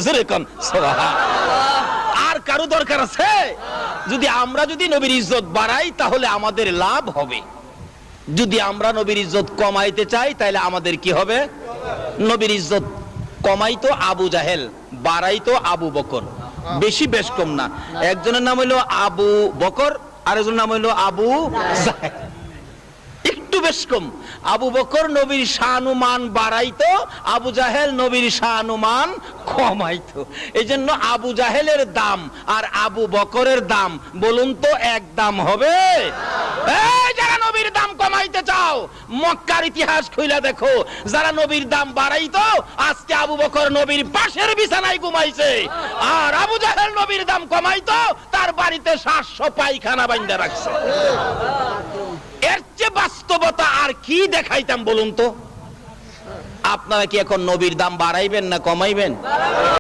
জোরে কোন সুবহানাল্লাহ। আর কারো দরকার আছে? যদি আমরা নবীর ইজ্জত বাড়াই তাহলে আমাদের লাভ হবে, যদি আমরা নবীর ইজ্জত কমাইতে চাই তাহলে আমাদের কি হবে? নবীর ইজ্জত কমাইতো আবু জাহেল, বাড়াইতো আবু বকর। বেশি বেশ কম না। একজনের নাম হইলো আবু বকর, আরেকজনের নাম হইলো আবু জাহেল, একটু বেশ কম। আবু বকর নবীর শানুমান বাড়াইতো, আবু জাহেল নবীর শানুমান কমাইতো। এই জন্য আবু জাহেলের দাম আর আবু বকরের দাম বলুন তো এক দাম হবে? এই যারা নবীর দাম কমাইতে চাও মক্কার ইতিহাস খুইলা দেখো, যারা নবীর দাম বাড়াইতো আজকে আবু বকর নবীর পাশের বিছানায় ঘুমাইছে, আর আবু জাহেল নবীর দাম কমাইতো তার বাড়িতে 700 পায়খানা বাইন্ধা রাখছে। এর চেয়ে বাস্তবতা আর কি দেখাইতাম বলুন তো? আপনারা কি এখন নবীর দাম বাড়াইবেন না কমাইবেন?